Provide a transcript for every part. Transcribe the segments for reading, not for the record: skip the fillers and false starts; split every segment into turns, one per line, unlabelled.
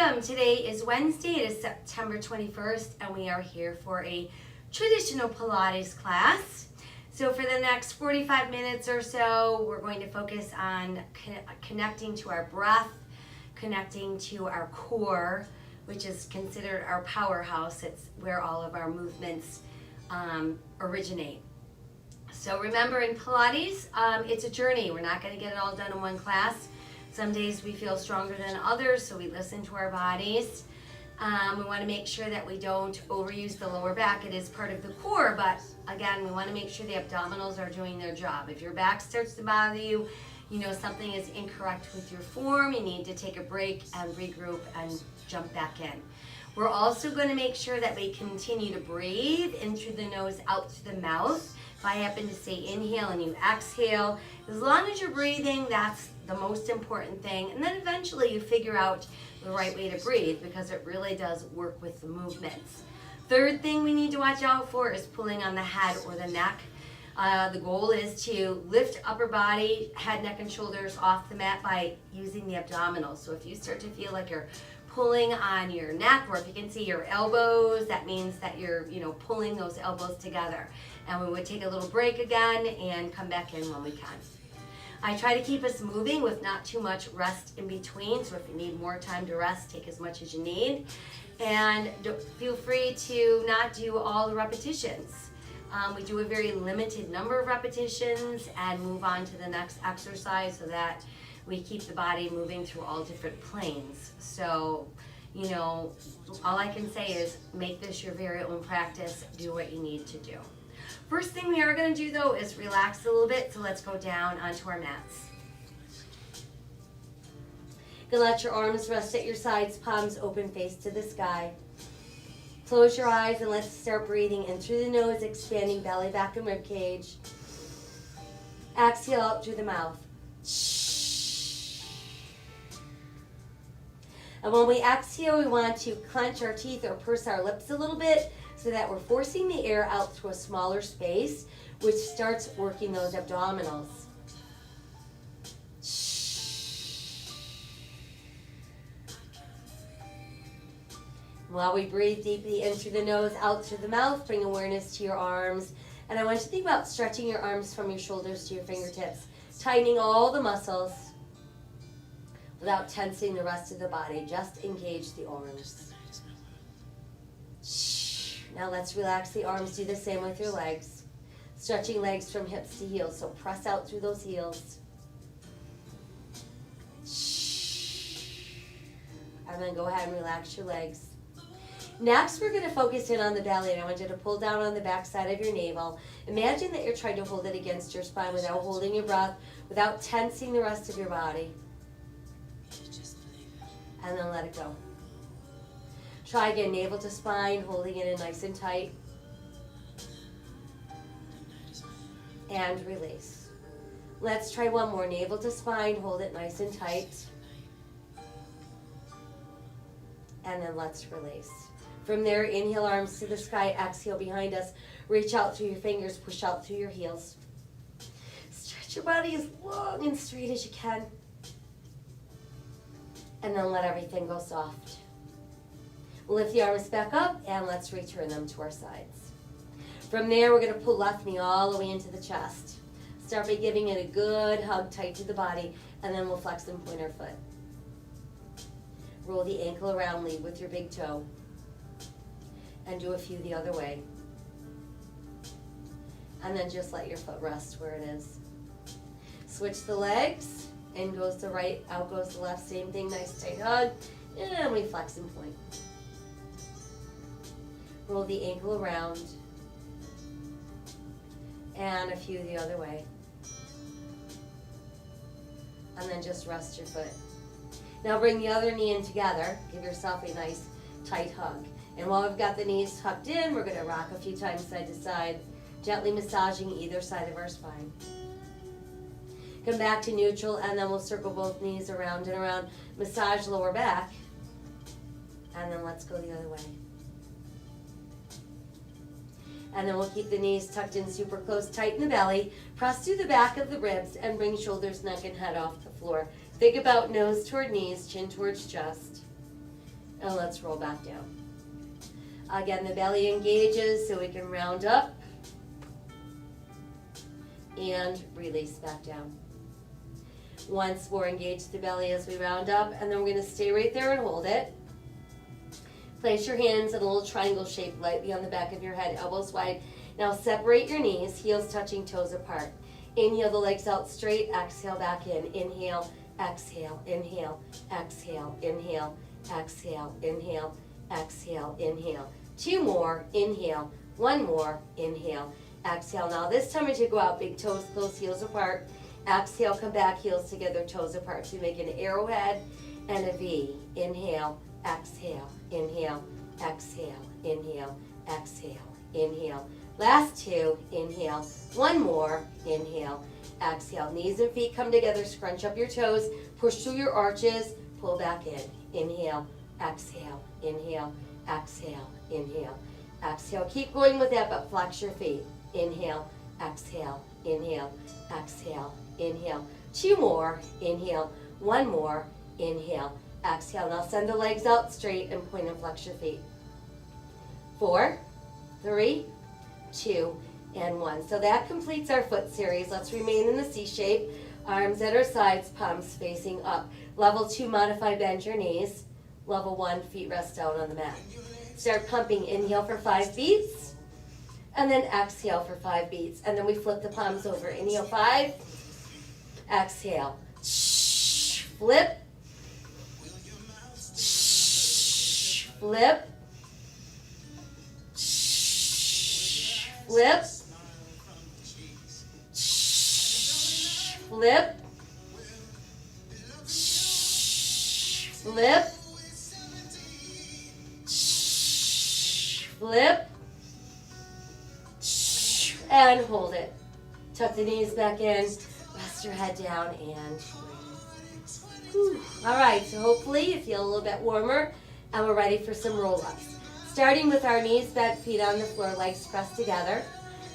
welcome. Today is Wednesday, it is September 21st, and we are here for a traditional Pilates class. So for the next 45 minutes or so, we're going to focus on connecting to our breath, connecting to our core, which is considered our powerhouse. It's where all of our movements originate. So remember, in Pilates, it's a journey. We're not going to get it all done in one class. Some days we feel stronger than others, so we listen to our bodies. We want to make sure that we don't overuse the lower back. It is part of the core, but again, we want to make sure the abdominals are doing their job. If your back starts to bother you, you know something is incorrect with your form. You need to take a break and regroup and jump back in. We're also going to make sure that we continue to breathe in through the nose, out through the mouth. If I happen to say inhale and you exhale, as long as you're breathing, that's the most important thing. And then eventually you figure out the right way to breathe, because it really does work with the movements. Third thing we need to watch out for is pulling on the head or the neck. The goal is to lift upper body, head, neck, and shoulders off the mat by using the abdominals. So if you start to feel like you're pulling on your neck, or if you can see your elbows, that means that you're pulling those elbows together. And we would take a little break again and come back in when we can. I try to keep us moving with not too much rest in between, so if you need more time to rest, take as much as you need. And feel free to not do all the repetitions. We do a very limited number of repetitions and move on to the next exercise so that we keep the body moving through all different planes. So, all I can say is make this your very own practice. Do what you need to do. First thing we are going to do, though, is relax a little bit. So let's go down onto our mats. You're going to let your arms rest at your sides, palms open, face to the sky. Close your eyes and let's start breathing in through the nose, expanding belly, back, and rib cage. Exhale out through the mouth. And when we exhale, we want to clench our teeth or purse our lips a little bit so that we're forcing the air out through a smaller space, which starts working those abdominals. While we breathe deeply in through the nose, out through the mouth, bring awareness to your arms. And I want you to think about stretching your arms from your shoulders to your fingertips, tightening all the muscles without tensing the rest of the body. Just engage the arms. Now let's relax the arms. Do the same with your legs. Stretching legs from hips to heels. So press out through those heels. And then go ahead and relax your legs. Next, we're going to focus in on the belly, and I want you to pull down on the back side of your navel. Imagine that you're trying to hold it against your spine without holding your breath, without tensing the rest of your body. And then let it go. Try again, navel to spine, holding it in nice and tight. And release. Let's try one more. Navel to spine, hold it nice and tight. And then let's release. From there, inhale, arms to the sky, exhale behind us. Reach out through your fingers, push out through your heels. Stretch your body as long and straight as you can. And then let everything go soft. Lift the arms back up and let's return them to our sides. From there, we're going to pull left knee all the way into the chest. Start by giving it a good hug tight to the body, and then we'll flex and point our foot. Roll the ankle around, lead with your big toe. And do a few the other way. And then just let your foot rest where it is. Switch the legs. In goes the right, out goes the left. Same thing, nice tight hug. And we flex and point. Roll the ankle around. And a few the other way. And then just rest your foot. Now bring the other knee in together. Give yourself a nice tight hug. And while we've got the knees tucked in, we're going to rock a few times side to side, gently massaging either side of our spine. Come back to neutral, and then we'll circle both knees around and around. Massage lower back. And then let's go the other way. And then we'll keep the knees tucked in super close, tighten the belly, press through the back of the ribs, and bring shoulders, neck, and head off the floor. Think about nose toward knees, chin towards chest. And let's roll back down. Again, the belly engages so we can round up and release back down. Once more, engage the belly as we round up, and then we're going to stay right there and hold it. Place your hands in a little triangle shape lightly on the back of your head, elbows wide. Now separate your knees, heels touching, toes apart. Inhale the legs out straight, exhale back in. Inhale, exhale, inhale, exhale, inhale, exhale, inhale, exhale, inhale. Two more, inhale. One more, inhale, exhale. Now this time as you go out, big toes close, heels apart. Exhale, come back, heels together, toes apart. So you make an arrowhead and a V. Inhale, exhale, inhale, exhale, inhale, exhale, inhale. Last two, inhale. One more, inhale, exhale. Knees and feet come together, scrunch up your toes, push through your arches, pull back in. Inhale, exhale, inhale, exhale, inhale, exhale. Keep going with that, but flex your feet. Inhale, exhale, inhale, exhale, inhale. Two more, inhale. One more, inhale, exhale. Now send the legs out straight and point and flex your feet. 4, 3, 2, and 1. So that completes our foot series. Let's remain in the C shape. Arms at our sides, palms facing up. Level 2, modify, bend your knees. Level 1, feet rest down on the mat. Start pumping. Inhale for 5 beats, and then exhale for 5 beats. And then we flip the palms over. Inhale 5, exhale. Flip, flip, flip, flip, flip, flip, and hold it. Tuck the knees back in, rest your head down, and breathe. Whew. All right, so hopefully you feel a little bit warmer, and we're ready for some roll-ups. Starting with our knees bent, feet on the floor, legs pressed together.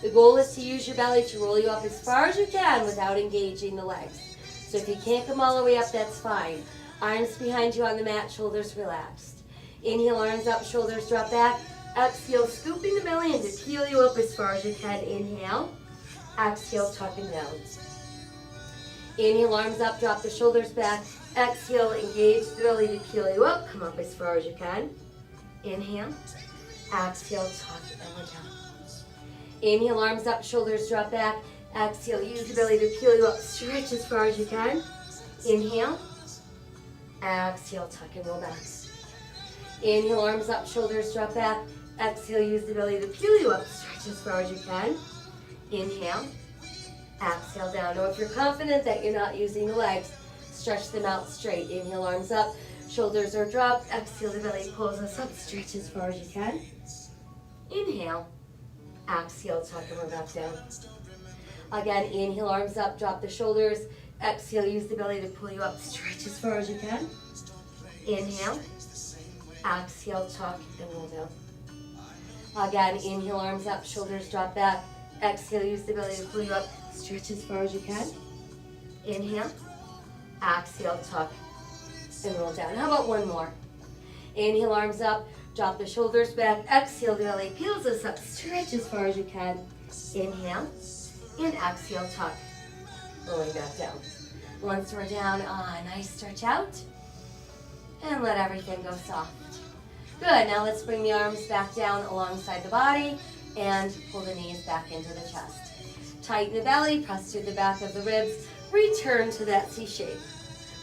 The goal is to use your belly to roll you up as far as you can without engaging the legs. So if you can't come all the way up, that's fine. Arms behind you on the mat, shoulders relaxed. Inhale, arms up, shoulders drop back. Exhale, scooping the belly in to peel you up as far as you can. Inhale. Exhale, tucking down. Inhale, arms up, drop the shoulders back. Exhale, engage the belly to peel you up. Come up as far as you can. Inhale. Exhale, tuck and let down. Inhale, arms up, shoulders drop back. Exhale, use the belly to peel you up. Stretch as far as you can. Inhale. Exhale, tuck and roll back. Inhale, arms up, shoulders drop back. Exhale, use the belly to peel you up. Stretch as far as you can. Inhale. Exhale, down. Now if you're confident that you're not using the legs, stretch them out straight. Inhale, arms up, shoulders are dropped. Exhale, the belly pulls us up. Stretch as far as you can. Inhale. Exhale, tuck and roll back down. Again, inhale, arms up, drop the shoulders. Exhale, use the belly to pull you up. Stretch as far as you can. Inhale. Exhale, tuck and roll down. Again, inhale, arms up, shoulders drop back. Exhale, use the belly to pull you up. Stretch as far as you can. Inhale. Exhale, tuck and roll down. How about one more? Inhale, arms up, drop the shoulders back. Exhale, the belly peels us up. Stretch as far as you can. Inhale. And exhale, tuck. Rolling back down. Once we're down, nice stretch out. And let everything go soft. Good, now let's bring the arms back down alongside the body and pull the knees back into the chest. Tighten the belly, press through the back of the ribs, return to that C shape.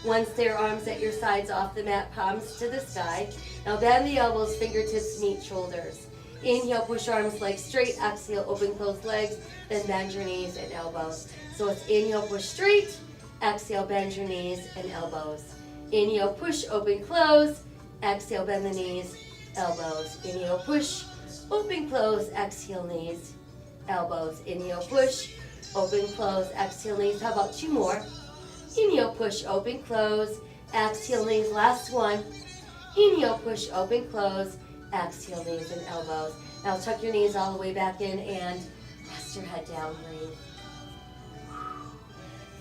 Once there, arms at your sides off the mat, palms to the sky. Now bend the elbows, fingertips meet shoulders. Inhale, push arms, legs straight. Exhale, open, close legs. Then bend your knees and elbows. So it's inhale, push straight. Exhale, bend your knees and elbows. Inhale, push, open, close. Exhale, bend the knees, elbows. Inhale, push, open, close. Exhale, knees, elbows. Inhale, push, open, close. Exhale, knees. How about two more? Inhale, push, open, close. Exhale, knees. Last one. Inhale, push, open, close. Exhale, knees and elbows. Now tuck your knees all the way back in and rest your head down. Breathe.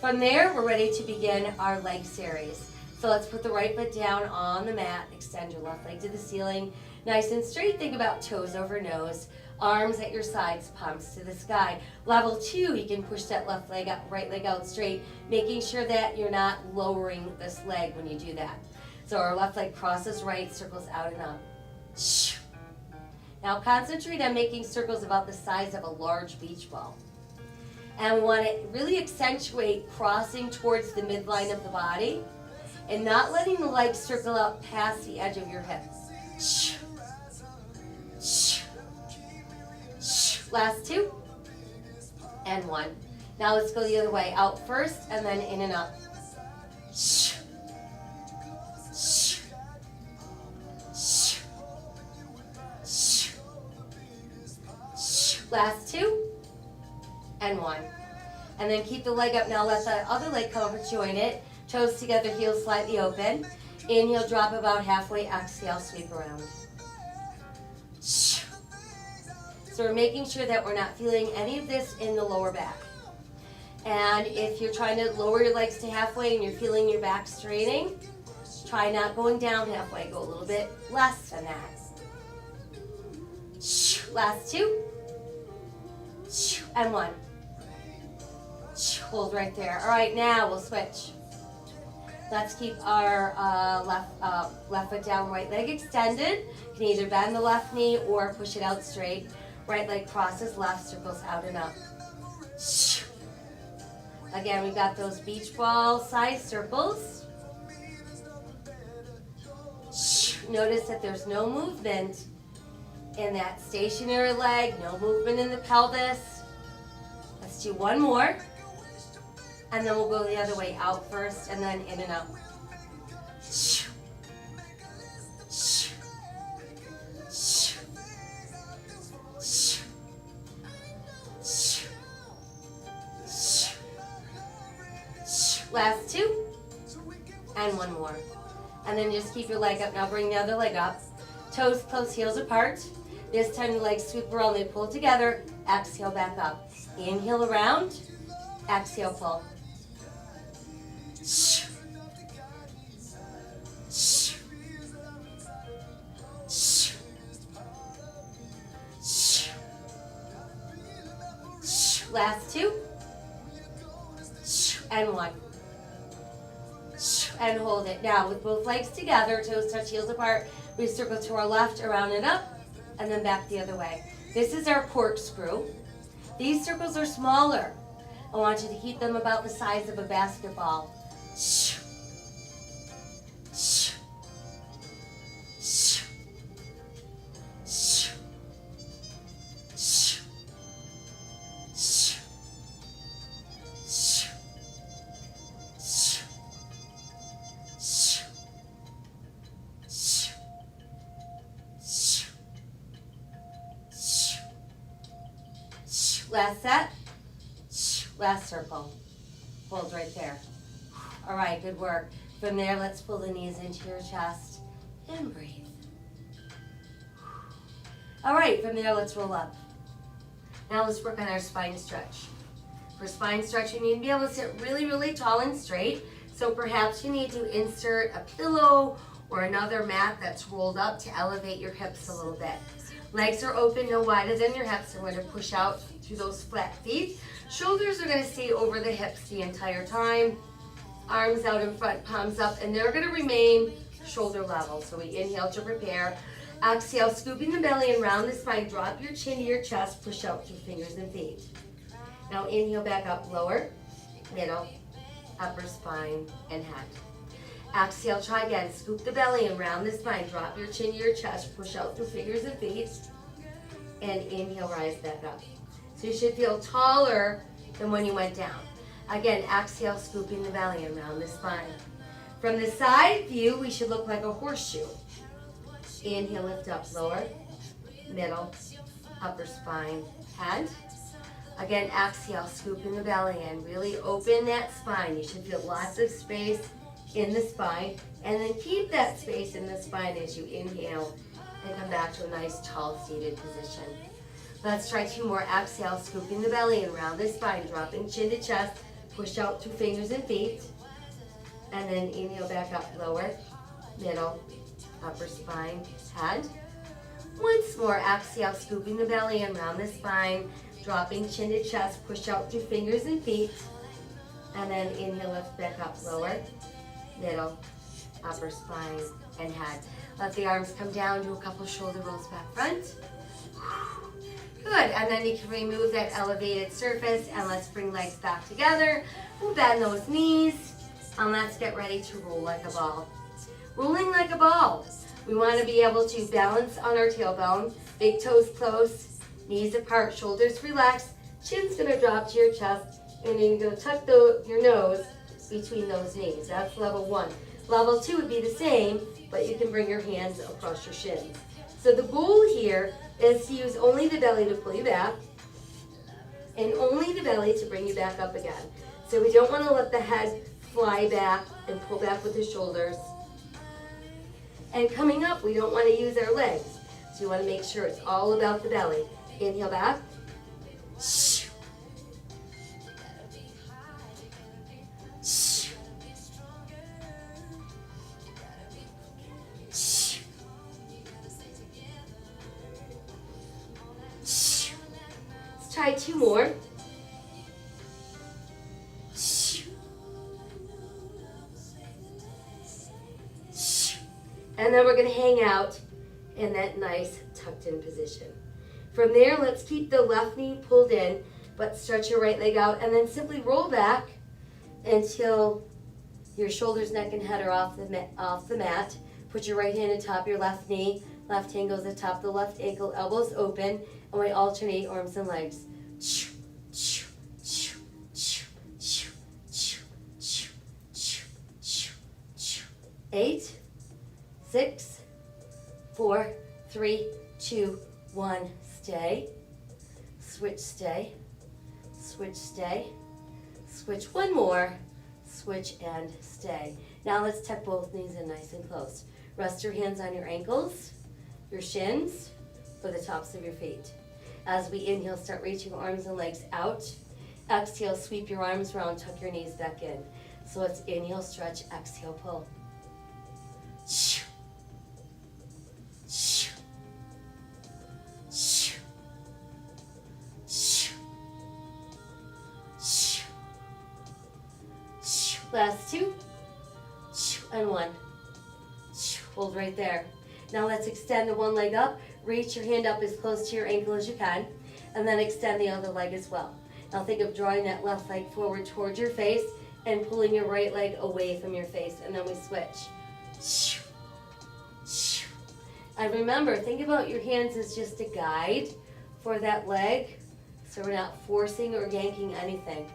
From there, we're ready to begin our leg series. So let's put the right foot down on the mat. Extend your left leg to the ceiling. Nice and straight. Think about toes over nose. Arms at your sides, palms to the sky. Level 2, you can push that left leg up, right leg out straight, making sure that you're not lowering this leg when you do that. So our left leg crosses right, circles out and up. Now concentrate on making circles about the size of a large beach ball. And we want to really accentuate crossing towards the midline of the body and not letting the legs circle out past the edge of your hips. Last 2 and 1. Now let's go the other way. Out first and then in and up. Last 2 and 1. And then keep the leg up. Now let the other leg come over, join it. Toes together, heels slightly open. Inhale, drop about halfway. Exhale, sweep around. So we're making sure that we're not feeling any of this in the lower back. And if you're trying to lower your legs to halfway and you're feeling your back straining, try not going down halfway. Go a little bit less than that. Last 2 and 1. Hold right there. All right, now we'll switch. Let's keep our left foot down, right leg extended. You can either bend the left knee or push it out straight. Right leg crosses left, circles out and up. Again, we've got those beach ball size circles. Notice that there's no movement in that stationary leg, no movement in the pelvis. Let's do one more. And then we'll go the other way, out first and then in and out. Last 2 and 1 more. And then just keep your leg up. Now bring the other leg up. Toes close, heels apart. This time the legs sweep around, they pull together. Exhale, back up. Inhale around. Exhale, pull. Last 2 and 1. And hold it. Now with both legs together, toes touch, heels apart, we circle to our left, around and up, and then back the other way. This is our corkscrew. These circles are smaller. I want you to keep them about the size of a basketball. Last set, last circle. Hold right there. All right, good work. From there, let's pull the knees into your chest and breathe. All right, from there, let's roll up. Now let's work on our spine stretch. For spine stretch, you need to be able to sit really, really tall and straight. So perhaps you need to insert a pillow or another mat that's rolled up to elevate your hips a little bit. Legs are open, no wider than your hips. I'm going to push out through those flat feet. Shoulders are going to stay over the hips the entire time. Arms out in front, palms up, and they're going to remain shoulder level. So we inhale to prepare. Exhale, scooping the belly and round the spine. Drop your chin to your chest. Push out through fingers and feet. Now inhale back up, lower, middle, upper spine, and head. Exhale, try again. Scoop the belly and round the spine. Drop your chin to your chest. Push out through fingers and feet. And inhale, rise back up. So you should feel taller than when you went down. Again, exhale, scooping the belly and round the spine. From the side view, we should look like a horseshoe. Inhale, lift up, lower, middle, upper spine, head. Again, exhale, scooping the belly in. Really open that spine. You should feel lots of space in the spine. And then keep that space in the spine as you inhale and come back to a nice tall seated position. Let's try 2 more. Exhale, scooping the belly and round the spine, dropping chin to chest. Push out through fingers and feet. And then inhale back up, lower, middle, upper spine, head. Once more, exhale, scooping the belly in, round the spine, dropping chin to chest, push out through fingers and feet. And then inhale, lift back up, lower, middle, upper spine, and head. Let the arms come down, do a couple shoulder rolls back front. Good, and then you can remove that elevated surface and let's bring legs back together. We'll bend those knees and let's get ready to roll like a ball. Rolling like a ball. We want to be able to balance on our tailbone, big toes close, knees apart, shoulders relaxed, chin's going to drop to your chest, and then you're going to tuck your nose between those knees. That's level 1. Level 2 would be the same, but you can bring your hands across your shins. So the goal here is to use only the belly to pull you back, and only the belly to bring you back up again. So we don't want to let the head fly back and pull back with the shoulders. And coming up, we don't want to use our legs. So you want to make sure it's all about the belly. Inhale back. Let's try 2 more. And then we're going to hang out in that nice tucked in position. From there, let's keep the left knee pulled in, but stretch your right leg out and then simply roll back until your shoulders, neck, and head are off the mat. Put your right hand atop your left knee. Left hand goes atop the left ankle, elbows open, and we alternate arms and legs. 8, 6, 4, 3, 2, 1, stay. Switch, stay. Switch, stay. Switch, one more. Switch and stay. Now let's tuck both knees in nice and close. Rest your hands on your ankles, your shins, or the tops of your feet. As we inhale, start reaching arms and legs out. Exhale, sweep your arms around, tuck your knees back in. So let's inhale, stretch, exhale, pull. Last 2, and 1. Hold right there. Now let's extend the one leg up. Reach your hand up as close to your ankle as you can, and then extend the other leg as well. Now think of drawing that left leg forward towards your face and pulling your right leg away from your face, and then we switch. And remember, think about your hands as just a guide for that leg, so we're not forcing or yanking anything.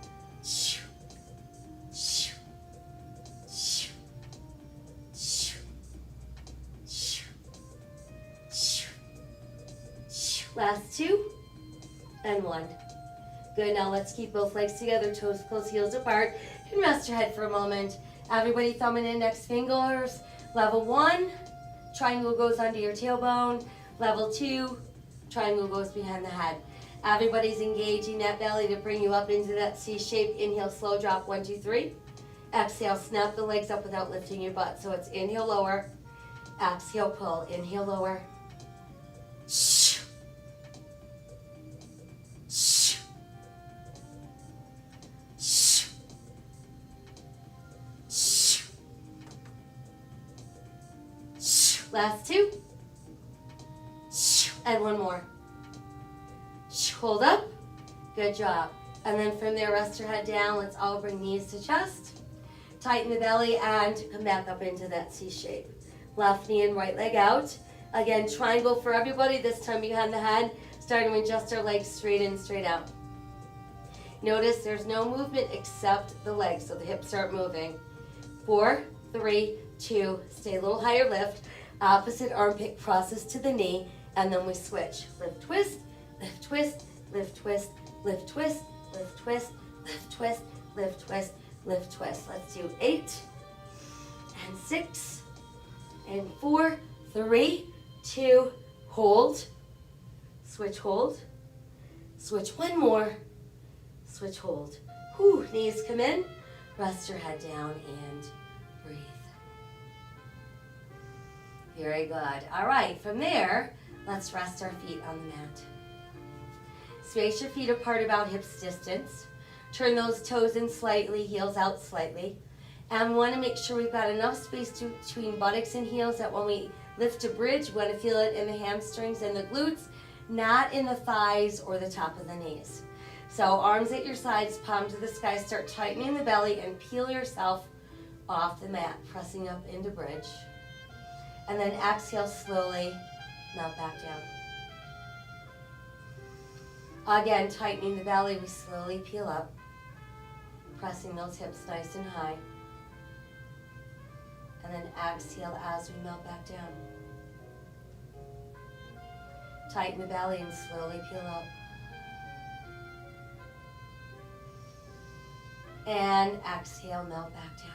Last 2, and 1. Good, now let's keep both legs together, toes close, heels apart, and rest your head for a moment. Everybody, thumb and index fingers. Level 1, triangle goes under your tailbone. Level 2, triangle goes behind the head. Everybody's engaging that belly to bring you up into that C shape. Inhale, slow drop, 1, 2, 3. Exhale, snap the legs up without lifting your butt. So it's inhale, lower. Exhale, pull. Inhale, lower. Last 2, and 1 more. Hold up, good job. And then from there, rest your head down. Let's all bring knees to chest. Tighten the belly and come back up into that C shape. Left knee and right leg out. Again, triangle for everybody, this time behind the head, starting with just our legs straight in, straight out. Notice there's no movement except the legs, so the hips aren't moving. 4, 3, 2, stay a little higher, lift. Opposite armpit crosses to the knee, and then we switch. Lift, twist, lift, twist, lift, twist, lift, twist, lift, twist, lift, twist, lift, twist, lift, twist. Let's do 8, and 6, and 4, 3, 2, hold. Switch, hold. Switch, one more. Switch, hold. Whew, knees come in. Rest your head down and Very good. All right, from there, let's rest our feet on the mat. Space your feet apart about hips distance. Turn those toes in slightly, heels out slightly. And we want to make sure we've got enough space between buttocks and heels that when we lift to bridge, we want to feel it in the hamstrings and the glutes, not in the thighs or the top of the knees. So arms at your sides, palm to the sky, start tightening the belly and peel yourself off the mat, pressing up into bridge. And then exhale slowly, melt back down. Again, tightening the belly, we slowly peel up, pressing those hips nice and high. And then exhale as we melt back down. Tighten the belly and slowly peel up. And exhale, melt back down.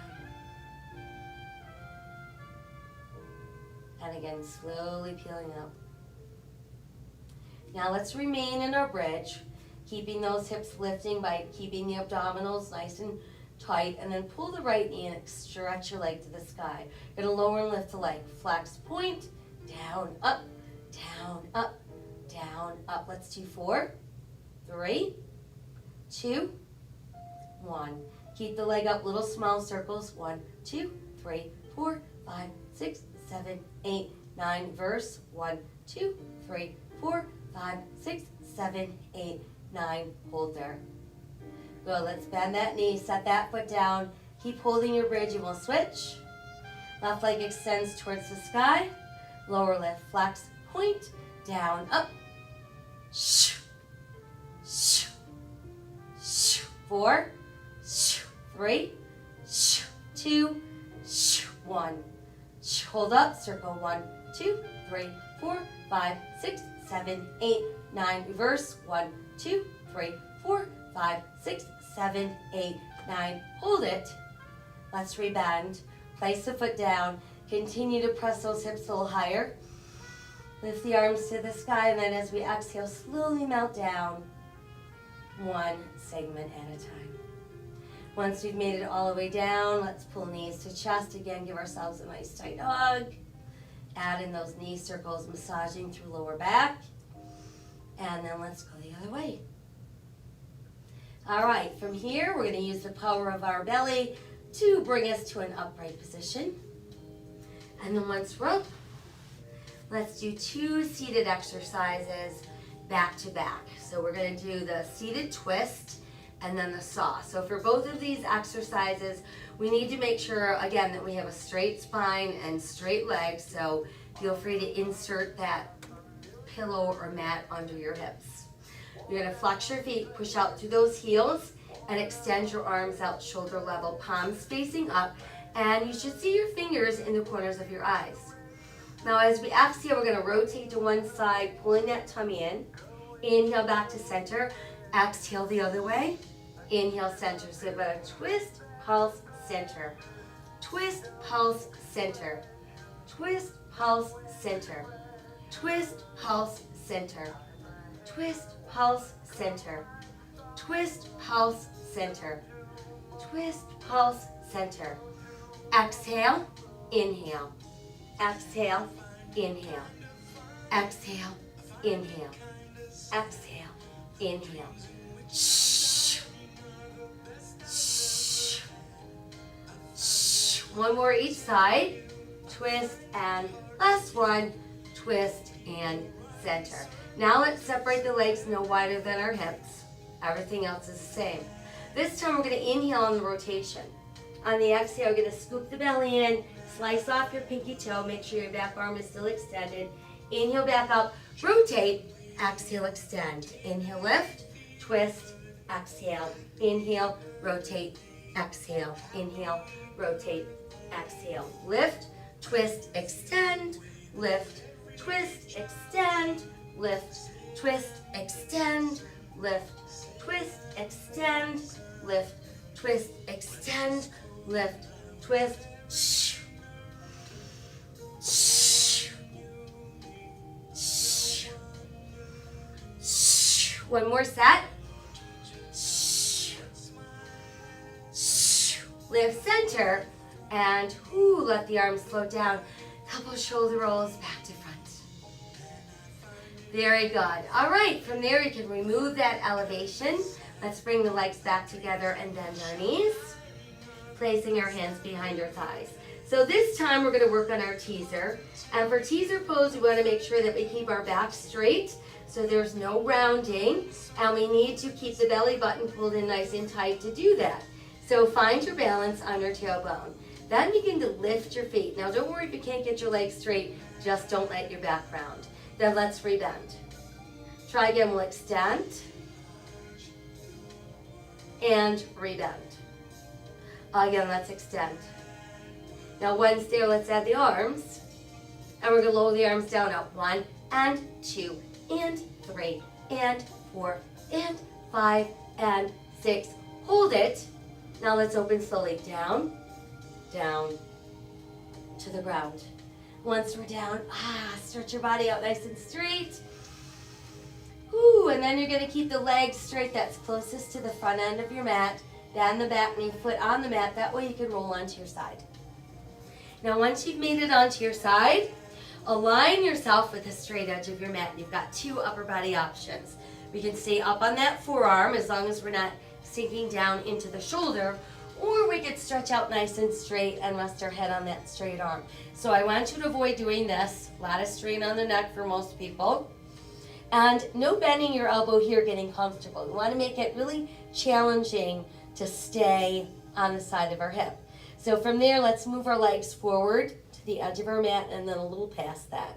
And again, slowly peeling up. Now let's remain in our bridge, keeping those hips lifting by keeping the abdominals nice and tight, and then pull the right knee and stretch your leg to the sky. You're going to lower and lift the leg. Flex, point, down, up, down, up, down, up. Let's do 4, 3, 2, 1. Keep the leg up, little small circles. 1, 2, 3, 4, 5, 6, 7, 8, 9. Verse. 1, 2, 3, 4, 5, 6, 7, 8, 9. Hold there. Good. Let's bend that knee. Set that foot down. Keep holding your bridge and we'll switch. Left leg extends towards the sky. Lower lift. Flex. Point. Down. Up. 4, 3, 2, 1. Hold up. Circle. 1, 2, 3, 4, 5, 6, 7, 8, 9. Reverse. 1, 2, 3, 4, 5, 6, 7, 8, 9. Hold it. Let's rebend. Place the foot down. Continue to press those hips a little higher. Lift the arms to the sky, and then as we exhale, slowly melt down, one segment at a time. Once we've made it all the way down, let's pull knees to chest. Again, give ourselves a nice tight hug. Add in those knee circles, massaging through lower back. And then let's go the other way. All right, from here, we're going to use the power of our belly to bring us to an upright position. And then once we're up, let's do 2 seated exercises back to back. So we're going to do the seated twist and then the saw. So for both of these exercises, we need to make sure, again, that we have a straight spine and straight legs. So feel free to insert that pillow or mat under your hips. You're going to flex your feet, push out through those heels, and extend your arms out shoulder level, palms facing up, and you should see your fingers in the corners of your eyes. Now as we exhale, we're going to rotate to one side, pulling that tummy in. Inhale back to center. Exhale the other way. Inhale, center. So about a twist, pulse, center. Twist, pulse, center. Twist, pulse, center. Twist, pulse, center. Twist, pulse, center. Twist, pulse, center. Twist, pulse, center. Exhale, inhale. Exhale, inhale. Exhale, inhale. Exhale, inhale. Shh. Shh. Shh. One more each side. Twist and last one. Twist and center. Now let's separate the legs no wider than our hips. Everything else is the same. This time we're going to inhale on the rotation. On the exhale, we're going to scoop the belly in, slice off your pinky toe, make sure your back arm is still extended. Inhale back up, rotate, exhale, extend. Inhale, lift, twist, exhale. Inhale, rotate, exhale. Inhale, rotate, exhale. Lift, twist, extend, lift, twist, extend, lift, twist, extend, lift, twist, extend, lift, twist, extend, lift, twist, shh, shh, shh, shh. One more set. Shh, shh. Lift center and let the arms float down. Couple Beautiful shoulder rolls back to front. Very good. All right, from there you can remove that elevation. Let's bring the legs back together and bend our knees, placing our hands behind our thighs. So this time we're going to work on our teaser. And for teaser pose, we want to make sure that we keep our back straight so there's no rounding. And we need to keep the belly button pulled in nice and tight to do that. So find your balance on your tailbone. Then begin to lift your feet. Now don't worry if you can't get your legs straight, just don't let your back round. Then let's rebend. Try again, we'll extend and rebend. Again, let's extend. Now once there, let's add the arms. And we're gonna lower the arms down at 1 and 2 and 3 and 4 and 5 and 6. Hold it. Now let's open slowly down, down to the ground. Once we're down, stretch your body out nice and straight. Ooh, and then you're gonna keep the legs straight that's closest to the front end of your mat. Bend the back knee, foot on the mat. That way you can roll onto your side. Now once you've made it onto your side, align yourself with the straight edge of your mat. You've got 2 upper body options. We can stay up on that forearm as long as we're not sinking down into the shoulder, or we could stretch out nice and straight and rest our head on that straight arm. So I want you to avoid doing this. A lot of strain on the neck for most people. And no bending your elbow here, getting comfortable. We want to make it really challenging to stay on the side of our hip. So from there, let's move our legs forward to the edge of our mat and then a little past that.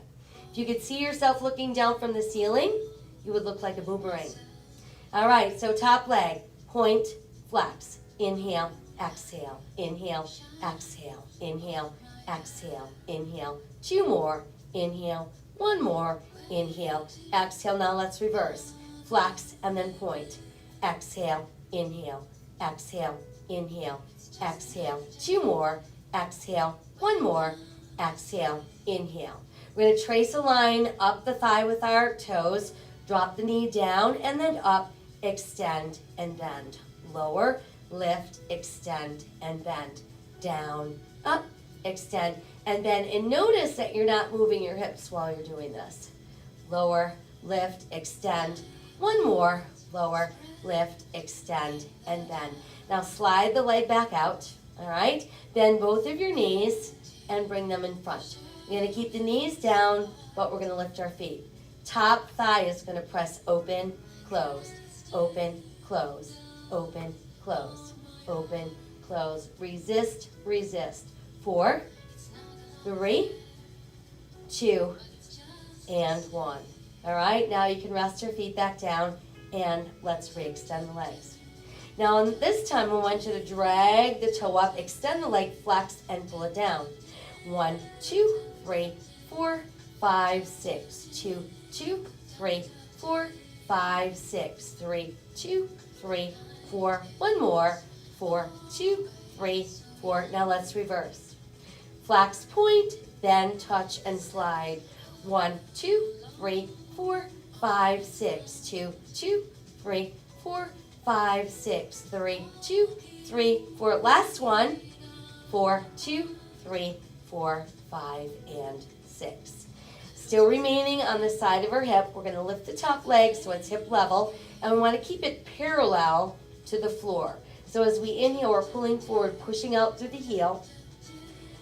If you could see yourself looking down from the ceiling, you would look like a boomerang. All right, so top leg, point, flex, inhale, exhale, inhale, exhale, inhale, exhale, inhale. 2 more, inhale, 1 more, inhale, exhale. Now let's reverse. Flex and then point. Exhale, inhale, exhale, inhale, exhale. 2 more, exhale, 1 more, exhale, inhale. We're going to trace a line up the thigh with our toes, drop the knee down, and then up, extend and bend. Lower, lift, extend and bend. Down, up, extend and bend. And notice that you're not moving your hips while you're doing this. Lower, lift, extend. 1 more, lower, lift, extend and bend. Now slide the leg back out, all right? Bend both of your knees and bring them in front. You're going to keep the knees down, but we're going to lift our feet. Top thigh is going to press open, close, open, close, open, close, open, close. Resist, resist. 4, 3, 2, and 1. All right, now you can rest your feet back down and let's re-extend the legs. Now this time I want you to drag the toe up, extend the leg, flex, and pull it down. 1, 2, 3, 4, 5, 6. 2, 2, 3, 4, 5, 6. 3, 2, 3, 4. 1 more. 4, 2, 3, 4. Now let's reverse. Flex, point, bend, touch, and slide. 1, 2, 3, 4, 5, 6. 2, 2, 3, 4, 5, 6. 3, 2, 3, 4. Last one. 4, 2, 3, 4, 5, and 6. Still remaining on the side of our hip, we're going to lift the top leg so it's hip level, and we want to keep it parallel to the floor. So as we inhale, we're pulling forward, pushing out through the heel.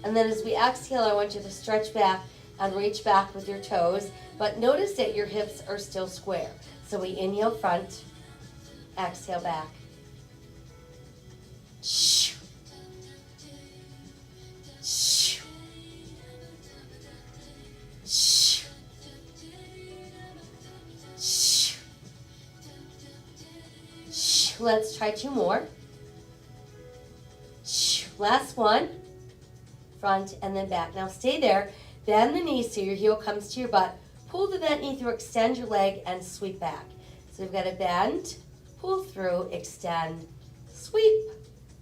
And then as we exhale, I want you to stretch back and reach back with your toes. But notice that your hips are still square. So we inhale front, exhale back. Shoo. Shoo. Shoo. Shoo. Shoo. Let's try 2 more. Last one, front and then back. Now stay there, bend the knees so your heel comes to your butt, pull the bent knee through, extend your leg, and sweep back. So we've got to bend, pull through, extend, sweep,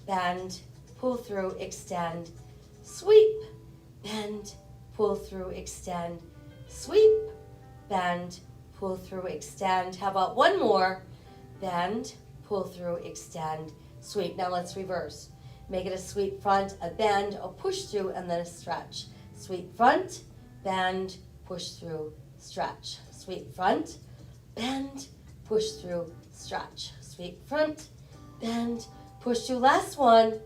bend, pull through, extend, sweep, bend, pull through, extend, sweep, bend, pull through, extend. How about 1 more? Bend, pull through, extend, sweep. Now let's reverse. Make it a sweep front, a bend, a push through, and then a stretch. Sweep front, bend, push through, stretch. Sweep front, bend, push through, stretch. Sweep front, bend, push through. Last one,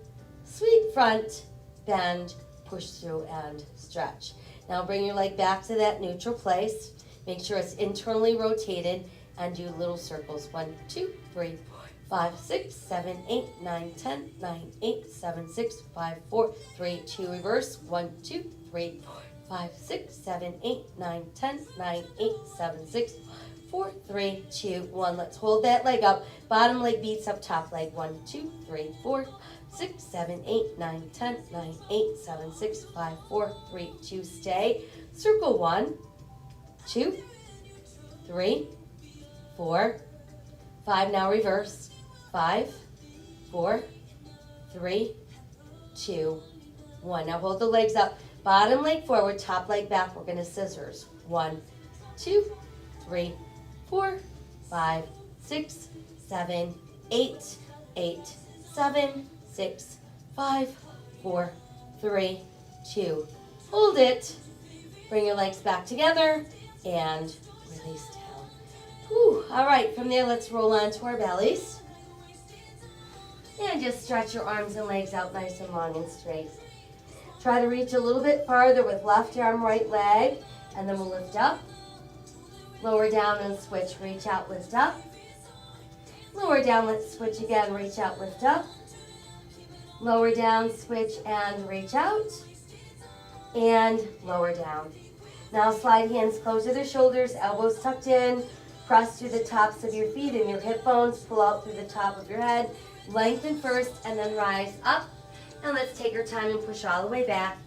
sweep front, bend, push through, and stretch. Now bring your leg back to that neutral place. Make sure it's internally rotated and do little circles. 1, 2, 3, 4, 5, 6, 7, 8, 9, 10, 9, 8, 7, 6, 5, 4, 3, 2, reverse. 1, 2, 3, 4, 5, 6, 7, 8, 9, 10, 9, 8, 7, 6, 4, 3, 2, 1. Let's hold that leg up. Bottom leg beats up top leg. 1, 2, 3, 4, 6, 7, 8, 9, 10, 9, 8, 7, 6, 5, 4, 3, 2. Stay. Circle 1, 2, 3, 4, 5. Now reverse. 5, 4, 3, 2, 1. Now hold the legs up. Bottom leg forward, top leg back. We're going to scissors. 1, 2, 3, 4, 5, 6, 7, 8, 8, 7, 6, 5, 4, 3, 2. Hold it. Bring your legs back together and release down. Whew. All right, from there, let's roll onto our bellies. And just stretch your arms and legs out nice and long and straight. Try to reach a little bit farther with left arm, right leg, and then we'll lift up. Lower down and switch, reach out, lift up. Lower down, let's switch again, reach out, lift up. Lower down, switch, and reach out. And lower down. Now slide hands close to the shoulders, elbows tucked in. Press through the tops of your feet and your hip bones. Pull out through the top of your head. Lengthen first and then rise up. And let's take our time and push all the way back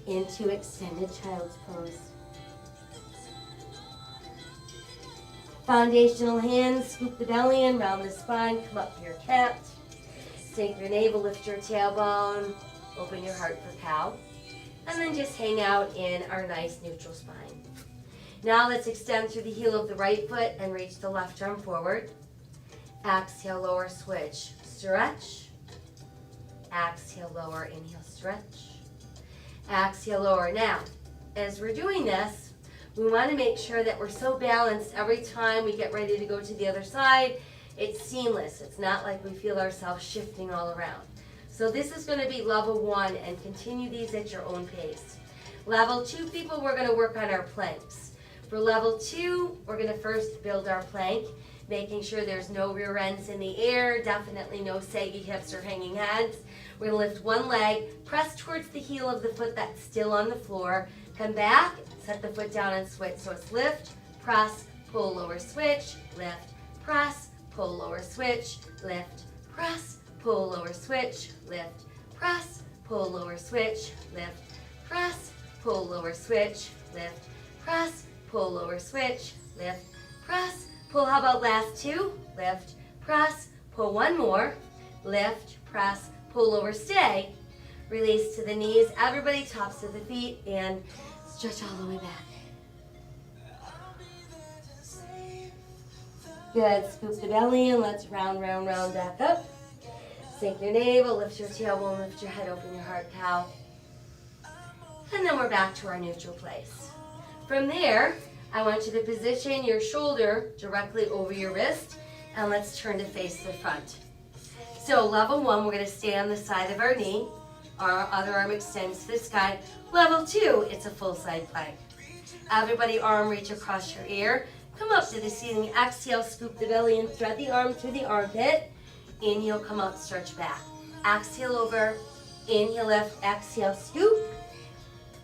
into extended child's pose. Foundational hands, scoop the belly in, round the spine, come up for your cat. Sink your navel, lift your tailbone, open your heart for cow. And then just hang out in our nice neutral spine. Now let's extend through the heel of the right foot and reach the left arm forward. Exhale, lower, switch, stretch. Exhale, lower, inhale, stretch. Exhale, lower. Now, as we're doing this, we want to make sure that we're so balanced every time we get ready to go to the other side. It's seamless. It's not like we feel ourselves shifting all around. So this is going to be level 1, and continue these at your own pace. Level 2, people, we're going to work on our planks. For level 2, we're going to first build our plank, making sure there's no rear ends in the air, definitely no saggy hips or hanging heads. We're going to lift one leg, press towards the heel of the foot that's still on the floor, come back, set the foot down and switch. So it's lift, press, pull, lower, switch, lift, press, pull, lower, switch, lift, press, pull, lower, switch, lift, press, pull, lower, switch, lift, press, pull, lower, switch, lift, press, pull, lower, switch, lift, press, pull. How about last 2? Lift, press, pull one more, lift, press, pull, lower, stay. Release to the knees. Everybody, tops of the feet, and stretch all the way back. Good. Scoop the belly in. Let's round, round, round back up. Sink your navel, lift your tailbone, lift your head, open your heart, cow. And then we're back to our neutral place. From there, I want you to position your shoulder directly over your wrist, and let's turn to face the front. So level 1, we're going to stay on the side of our knee. Our other arm extends to the sky. Level 2, it's a full side plank. Everybody, arm reach across your ear. Come up to the ceiling. Exhale, scoop the belly and thread the arm through the armpit. Inhale, come out, stretch back. Exhale over. Inhale, lift. Exhale, scoop.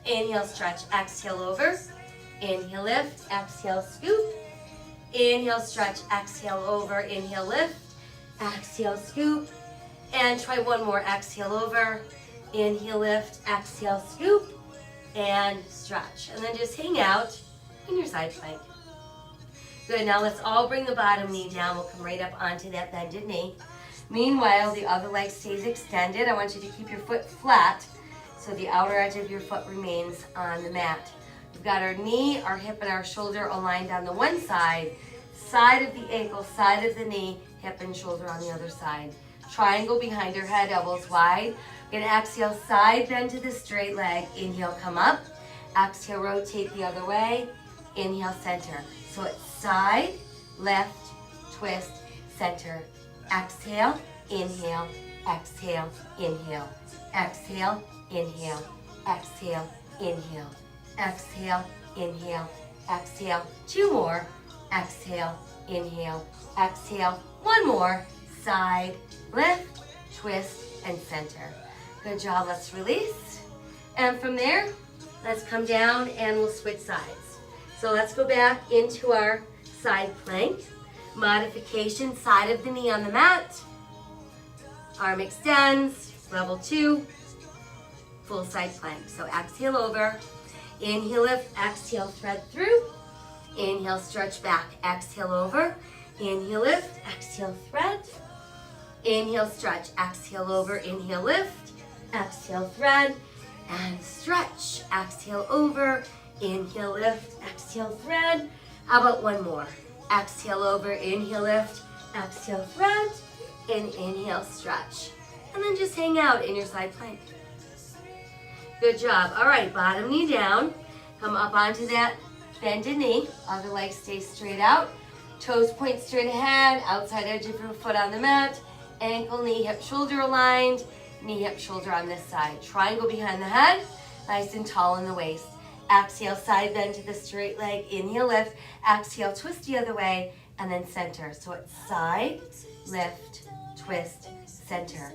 Inhale, stretch. Exhale over. Inhale, lift. Exhale, scoop. Inhale, stretch. Exhale over. Inhale, lift. Exhale, scoop. And try one more. Exhale over. Inhale, lift. Exhale, scoop. And stretch. And then just hang out in your side plank. Good. Now let's all bring the bottom knee down. We'll come right up onto that bended knee. Meanwhile, the other leg stays extended. I want you to keep your foot flat so the outer edge of your foot remains on the mat. We've got our knee, our hip, and our shoulder aligned on the one side, side of the ankle, side of the knee, hip and shoulder on the other side. Triangle behind your head, elbows wide. We're going to exhale, side bend to the straight leg. Inhale, come up. Exhale, rotate the other way. Inhale, center. So it's side, left, twist, center. Exhale, inhale, exhale, inhale. Exhale, inhale, exhale, inhale. Exhale, inhale, exhale. 2 more. Exhale, inhale, exhale. 1 more. Side, lift, twist, and center. Good job. Let's release. And from there, let's come down and we'll switch sides. So let's go back into our side plank. Modification, side of the knee on the mat. Arm extends, level 2, full side plank. So exhale over, inhale, lift, exhale, thread through. Inhale, stretch back, exhale over. Inhale, lift, exhale, thread. Inhale, stretch, exhale over, inhale, lift, exhale, thread, and stretch. Exhale over, inhale, lift, exhale, thread. How about 1 more? Exhale over, inhale, lift, exhale, thread, and inhale, stretch. And then just hang out in your side plank. Good job. All right, bottom knee down. Come up onto that bended knee. Other leg stays straight out. Toes point straight ahead, outside edge of your foot on the mat. Ankle, knee, hip, shoulder aligned. Knee, hip, shoulder on this side. Triangle behind the head, nice and tall in the waist. Exhale, side bend to the straight leg. Inhale, lift. Exhale, twist the other way, and then center. So it's side, lift, twist, center.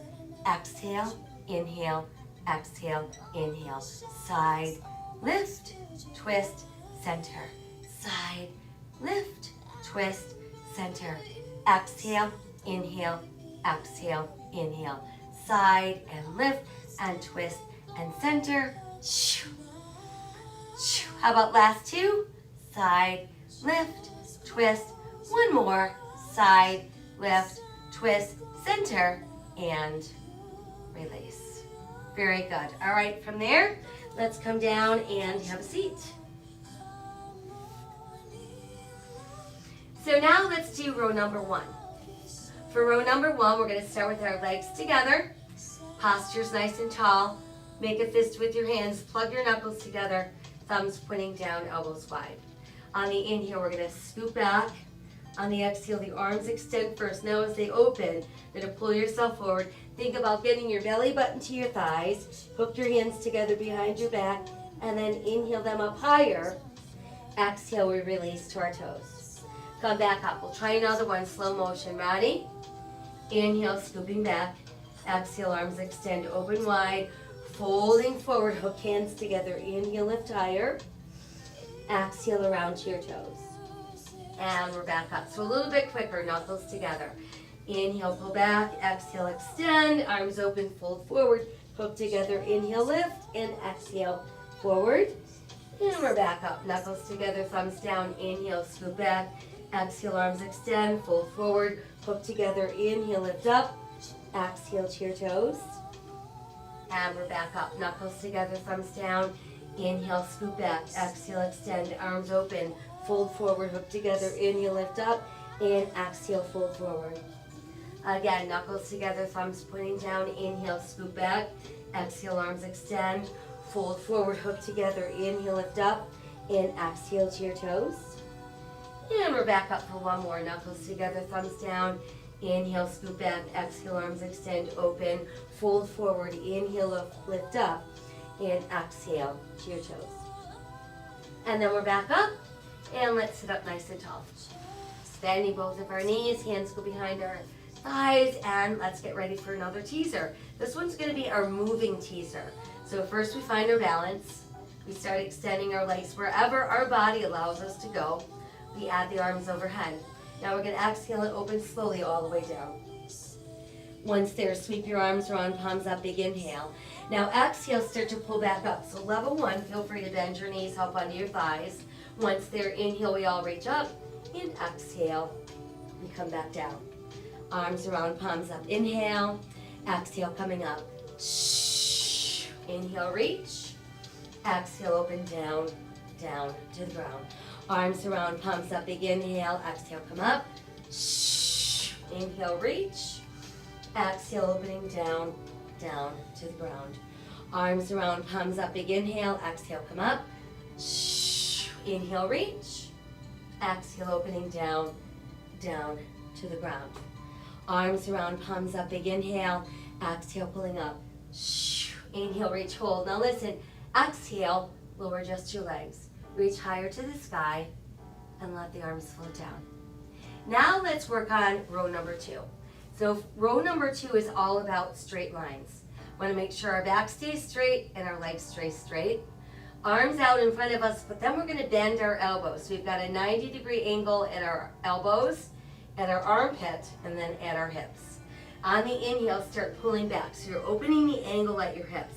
Exhale, inhale, exhale, inhale. Side, lift, twist, center. Side, lift, twist, center. Exhale, inhale, exhale, inhale. Side and lift and twist and center. How about last 2? Side, lift, twist. 1 more. Side, lift, twist, center, and release. Very good. All right, from there, let's come down and have a seat. So now let's do row number 1. For row number 1, we're going to start with our legs together. Posture's nice and tall. Make a fist with your hands. Plug your knuckles together. Thumbs pointing down, elbows wide. On the inhale, we're going to scoop back. On the exhale, the arms extend first. Now as they open, you're going to pull yourself forward. Think about getting your belly button to your thighs. Hook your hands together behind your back. And then inhale them up higher. Exhale, we release to our toes. Come back up. We'll try another one, slow motion. Ready? Inhale, scooping back. Exhale, arms extend, open wide. Folding forward, hook hands together. Inhale, lift higher. Exhale, around to your toes. And we're back up. So a little bit quicker, knuckles together. Inhale, pull back. Exhale, extend. Arms open, fold forward. Hook together. Inhale, lift. And exhale, forward. And we're back up. Knuckles together, thumbs down. Inhale, scoop back. Exhale, arms extend, fold forward. Hook together. Inhale, lift up. Exhale to your toes. And we're back up. Knuckles together, thumbs down. Inhale, scoop back. Exhale, extend. Arms open. Fold forward, hook together. Inhale, lift up. And exhale, fold forward. Again, knuckles together, thumbs pointing down. Inhale, scoop back. Exhale, arms extend. Fold forward, hook together. Inhale, lift up. And exhale to your toes. And we're back up for 1 more. Knuckles together, thumbs down. Inhale, scoop back. Exhale, arms extend, open. Fold forward. Inhale, lift up. And exhale to your toes. And then we're back up. And let's sit up nice and tall. Bending both of our knees. Hands go behind our thighs. And let's get ready for another teaser. This one's going to be our moving teaser. So first we find our balance. We start extending our legs wherever our body allows us to go. We add the arms overhead. Now we're going to exhale and open slowly all the way down. Once there, sweep your arms around, palms up, big inhale. Now exhale, start to pull back up. So level 1, feel free to bend your knees, help onto your thighs. Once there, inhale, we all reach up. And exhale, we come back down. Arms around, palms up. Inhale, exhale, coming up. Inhale, reach. Exhale, open, down, down to the ground. Arms around, palms up, big inhale. Exhale, come up. Inhale, reach. Exhale, opening down, down to the ground. Arms around, palms up, big inhale. Exhale, come up. Inhale, reach. Exhale, opening down, down to the ground. Arms around, palms up, big inhale. Exhale, pulling up. Inhale, reach, hold. Now listen, exhale, lower just your legs. Reach higher to the sky and let the arms float down. Now let's work on row number 2. So row number 2 is all about straight lines. Want to make sure our back stays straight and our legs stay straight. Arms out in front of us, but then we're going to bend our elbows. So we've got a 90-degree angle at our elbows, at our armpit, and then at our hips. On the inhale, start pulling back. So you're opening the angle at your hips.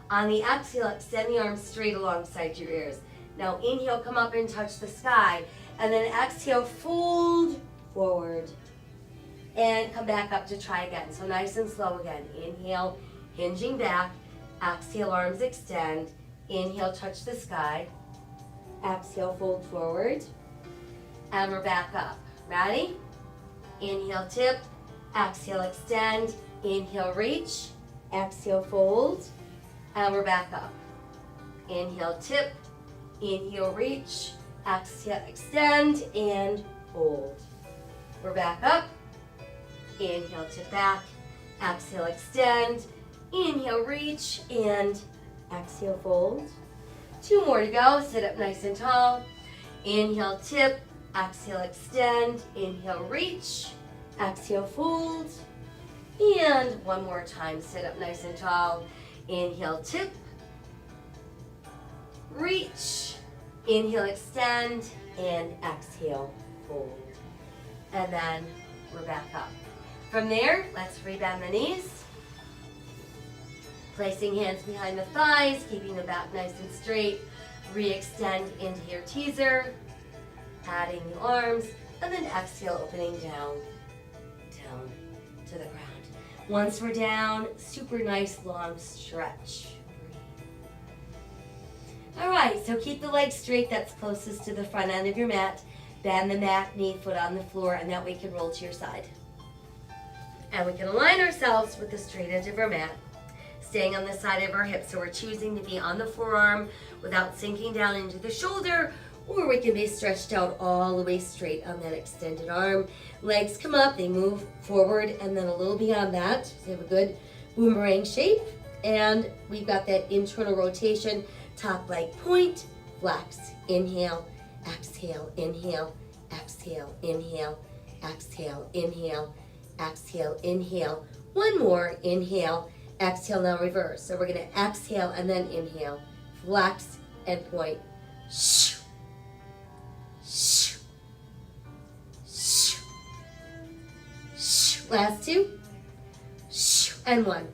On the exhale, extend the arms straight alongside your ears. Now inhale, come up and touch the sky. And then exhale, fold forward. And come back up to try again. So nice and slow again. Inhale, hinging back. Exhale, arms extend. Inhale, touch the sky. Exhale, fold forward. And we're back up. Ready? Inhale, tip. Exhale, extend. Inhale, reach. Exhale, fold. And we're back up. Inhale, tip. Inhale, reach. Exhale, extend. And fold. We're back up. Inhale, tip back. Exhale, extend. Inhale, reach. And exhale, fold. 2 more to go. Sit up nice and tall. Inhale, tip. Exhale, extend. Inhale, reach. Exhale, fold. And 1 more time. Sit up nice and tall. Inhale, tip. Reach. Inhale, extend. And exhale, fold. And then we're back up. From there, let's rebend the knees. Placing hands behind the thighs, keeping the back nice and straight. Re-extend into your teaser. Adding the arms. And then exhale, opening down, down to the ground. Once we're down, super nice long stretch. All right, so keep the legs straight. That's closest to the front end of your mat. Bend the mat, knee, foot on the floor, and that way you can roll to your side. And we can align ourselves with the straight edge of our mat, staying on the side of our hips. So we're choosing to be on the forearm without sinking down into the shoulder, or we can be stretched out all the way straight on that extended arm. Legs come up, they move forward, and then a little beyond that. So you have a good boomerang shape, and we've got that internal rotation. Top leg point, flex, inhale, exhale, inhale, exhale, inhale, exhale, inhale, exhale, inhale. 1 more, inhale, exhale, now reverse. So we're going to exhale and then inhale, flex and point. Last 2, and 1.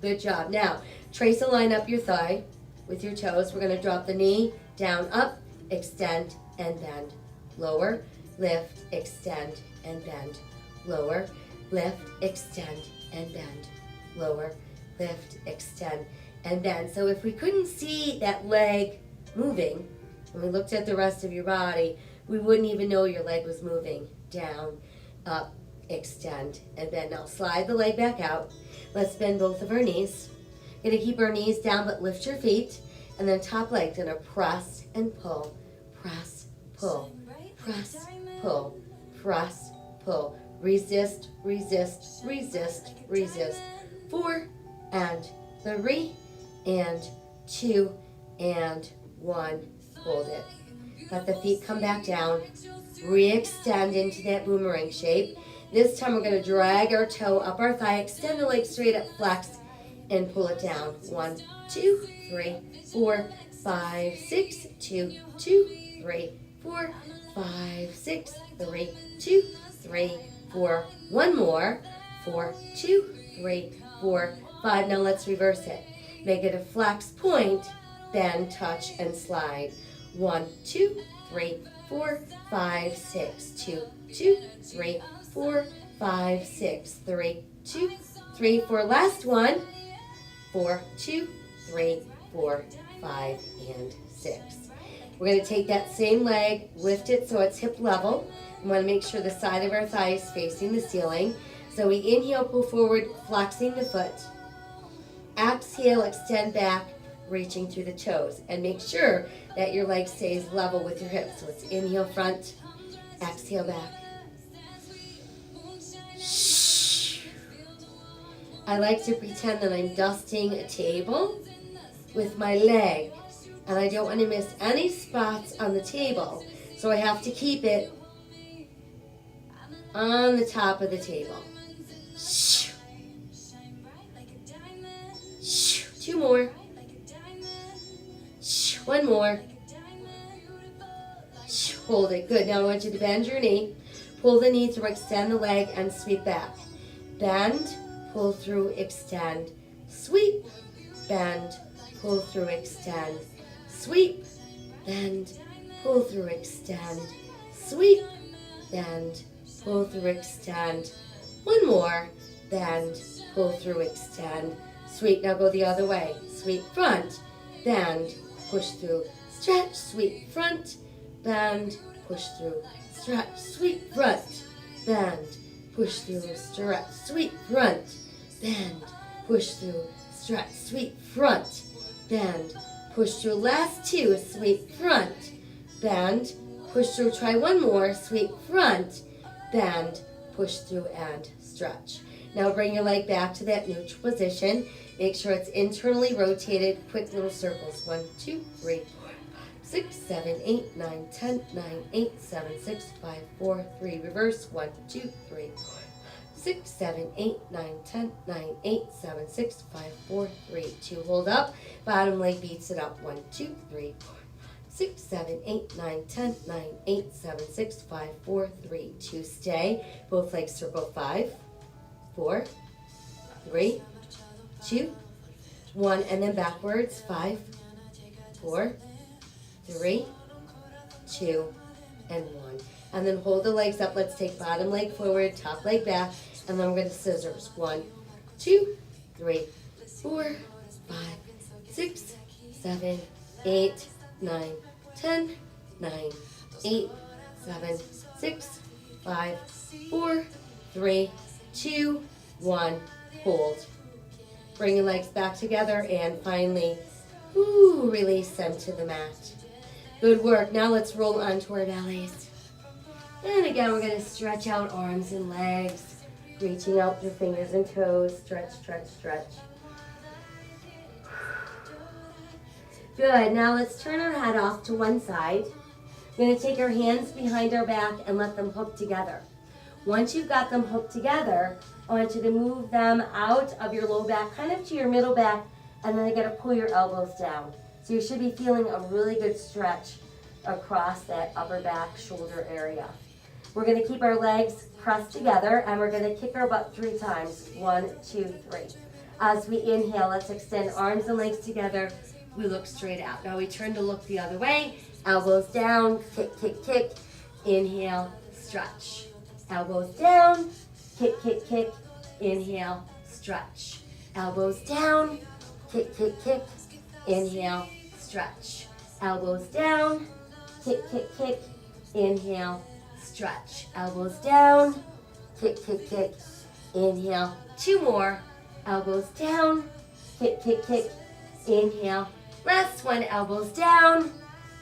Good job. Now, trace a line up your thigh with your toes. We're going to drop the knee down, up, extend, and bend. Lower, lift, extend, and bend. Lower, lift, extend, and bend. Lower, lift, extend, and bend. So if we couldn't see that leg moving, when we looked at the rest of your body, we wouldn't even know your leg was moving. Down, up, extend, and bend. Now slide the leg back out. Let's bend both of our knees. Gonna keep our knees down, but lift your feet. And then top leg, gonna press and pull. Press, pull. Press, pull. Press, pull. Resist, resist, resist, resist. 4 and 3 and 2 and 1. Hold it. Let the feet come back down. Re-extend into that boomerang shape. This time we're going to drag our toe up our thigh, extend the leg straight up, flex, and pull it down. 1, 2, 3, 4, 5, 6, 2, 2, 3, 4, 5, 6, 3, 2, 3, 4. 1 more. 4, 2, 3, 4, 5. Now let's reverse it. Make it a flex point, bend, touch, and slide. 1, 2, 3, 4, 5, 6, 2, 2, 3, 4, 5, 6, 3, 2, 3, 4. Last one. 4, 2, 3, 4, 5, and 6. We're going to take that same leg, lift it so it's hip level. We want to make sure the side of our thigh is facing the ceiling. So we inhale, pull forward, flexing the foot. Exhale, extend back, reaching through the toes. And make sure that your leg stays level with your hips. So it's inhale front, exhale back. I like to pretend that I'm dusting a table with my leg, and I don't want to miss any spots on the table, so I have to keep it on the top of the table. 2 more. 1 more. Hold it. Good. Now I want you to bend your knee, pull the knee through, extend the leg, and sweep back. Bend, pull through, extend, sweep, bend, pull through, extend, sweep, bend, pull through, extend, sweep, bend, pull through, extend. 1 more, bend, pull through, extend, sweep. Now go the other way. Sweep front, bend, push through, stretch, sweep front, bend, push through, stretch, sweep front, bend, push through, stretch, sweep front, bend, push through, stretch, sweep front, bend, push through. Last 2, sweep front, bend, push through. Try 1 more, sweep front, bend, push through, and stretch. Now bring your leg back to that neutral position. Make sure it's internally rotated. Quick little circles. 1, 2, 3, 4, 5, 6, 7, 8, 9, 10, 9, 8, 7, 6, 5, 4, 3. Reverse. 1, 2, 3, 4, 6, 7, 8, 9, 10, 9, 8, 7, 6, 5, 4, 3, 2. Hold up. Bottom leg beats it up. 1, 2, 3, 4, 6, 7, 8, 9, 10, 9, 8, 7, 6, 5, 4, 3, 2. Stay. Both legs circle. 5, 4, 3, 2, 1, and then backwards. 5, 4, 3, 2, and 1. And then hold the legs up. Let's take bottom leg forward, top leg back, and then we're going to scissors. 1, 2, 3, 4, 5, 6, 7, 8, 9, 10, 9, 8, 7, 6, 5, 4, 3, 2, 1. Hold. Bring your legs back together, and finally, release them to the mat. Good work. Now let's roll onto our bellies. And again, we're going to stretch out arms and legs, reaching out through fingers and toes. Stretch, stretch, stretch. Good. Now let's turn our head off to one side. We're going to take our hands behind our back and let them hook together. Once you've got them hooked together, I want you to move them out of your low back, kind of to your middle back, and then you got to pull your elbows down. So you should be feeling a really good stretch across that upper back shoulder area. We're going to keep our legs pressed together, and we're going to kick our butt 3 times. 1, 2, 3. As we inhale, let's extend arms and legs together. We look straight out. Now we turn to look the other way. Elbows down, kick, kick, kick. Inhale, stretch. Elbows down, kick, kick, kick. Inhale, stretch. Elbows down, kick, kick, kick. Inhale, stretch. Elbows down, kick, kick, kick. Inhale, stretch. Elbows down, kick, kick, kick. Inhale. 2 more. Elbows down, kick, kick, kick. Inhale. Last one. Elbows down,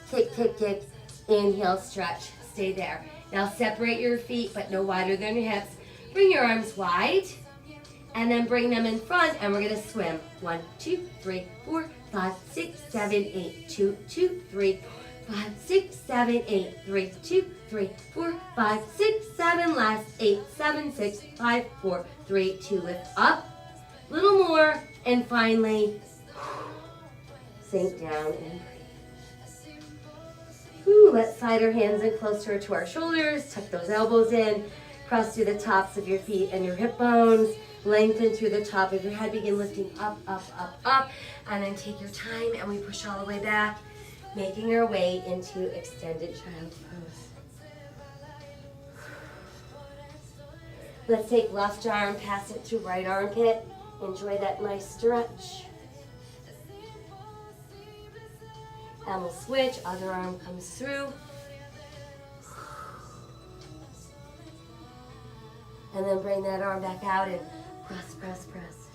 kick, kick, kick. Inhale, stretch. Stay there. Now separate your feet, but no wider than your hips. Bring your arms wide, and then bring them in front, and we're going to swim. 1, 2, 3, 4, 5, 6, 7, 8. 2, 2, 3, 4, 5, 6, 7, 8. 3, 2, 3, 4, 5, 6, 7. Last 8, 7, 6, 5, 4, 3, 2. Lift up. Little more, and finally sink down and breathe. Let's slide our hands in closer to our shoulders. Tuck those elbows in. Press through the tops of your feet and your hip bones. Lengthen through the top of your head. Begin lifting up, up, up, up. And then take your time, and we push all the way back, making our way into extended child's pose. Let's take left arm, pass it through right armpit. Enjoy that nice stretch. And we'll switch. Other arm comes through. And then bring that arm back out and press, press, press.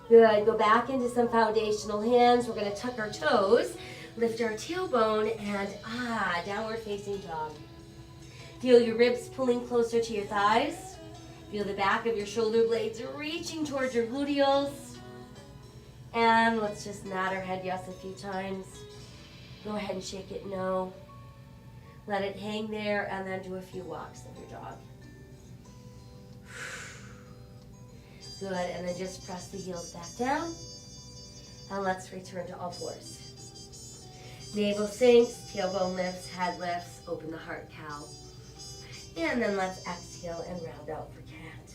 Good. Go back into some foundational hands. We're going to tuck our toes, lift our tailbone, and downward facing dog. Feel your ribs pulling closer to your thighs. Feel the back of your shoulder blades reaching towards your gluteals. And let's just nod our head yes a few times. Go ahead and shake it no. Let it hang there, and then do a few walks of your dog. Good, and then just press the heels back down. And let's return to all fours. Navel sinks, tailbone lifts, head lifts, open the heart cow. And then let's exhale and round out for cat.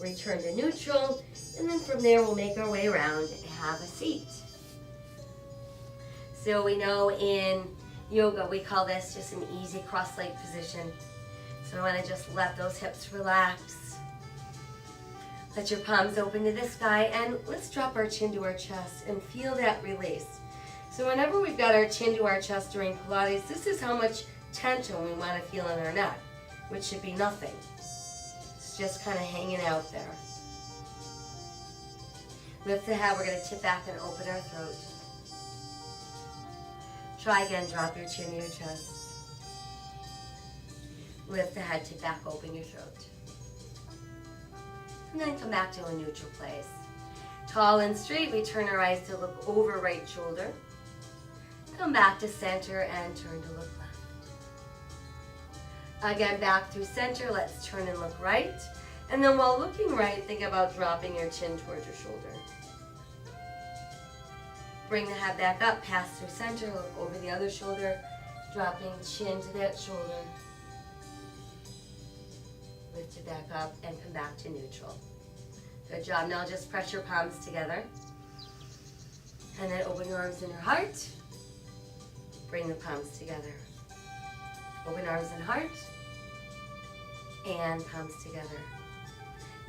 Return to neutral, and then from there we'll make our way around and have a seat. So we know in yoga we call this just an easy cross-leg position. So I want to just let those hips relax. Let your palms open to the sky, and let's drop our chin to our chest and feel that release. So whenever we've got our chin to our chest during Pilates, this is how much tension we want to feel in our neck, which should be nothing. It's just kind of hanging out there. Lift the head, we're going to tip back and open our throat. Try again, drop your chin to your chest. Lift the head, tip back, open your throat. And then come back to a neutral place. Tall and straight, we turn our eyes to look over right shoulder. Come back to center and turn to look left. Again, back through center, let's turn and look right. And then while looking right, think about dropping your chin towards your shoulder. Bring the head back up, pass through center, look over the other shoulder, dropping chin to that shoulder. Lift it back up and come back to neutral. Good job. Now just press your palms together. And then open your arms in your heart. Bring the palms together. Open arms and heart. And palms together.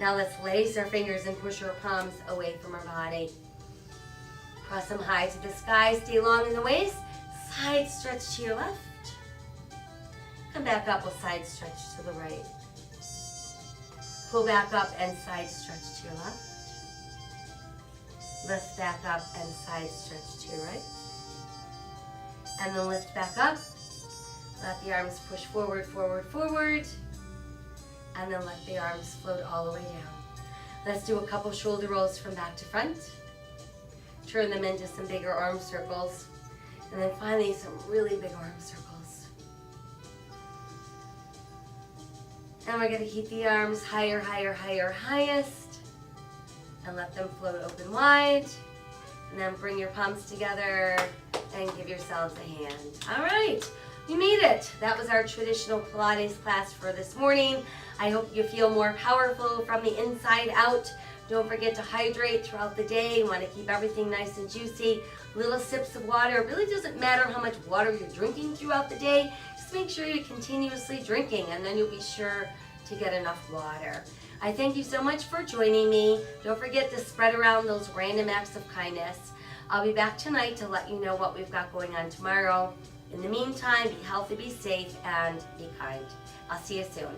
Now let's lace our fingers and push our palms away from our body. Press them high to the sky. Stay long in the waist. Side stretch to your left. Come back up. We'll side stretch to the right. Pull back up and side stretch to your left. Lift back up and side stretch to your right. And then lift back up. Let the arms push forward, forward, forward. And then let the arms float all the way down. Let's do a couple shoulder rolls from back to front. Turn them into some bigger arm circles. And then finally some really big arm circles. And we're going to keep the arms higher, higher, higher, highest. And let them float open wide. And then bring your palms together and give yourselves a hand. All right, you made it. That was our traditional Pilates class for this morning. I hope you feel more powerful from the inside out. Don't forget to hydrate throughout the day. You want to keep everything nice and juicy. Little sips of water. It really doesn't matter how much water you're drinking throughout the day. Just make sure you're continuously drinking, and then you'll be sure to get enough water. I thank you so much for joining me. Don't forget to spread around those random acts of kindness. I'll be back tonight to let you know what we've got going on tomorrow. In the meantime, be healthy, be safe, and be kind. I'll see you soon.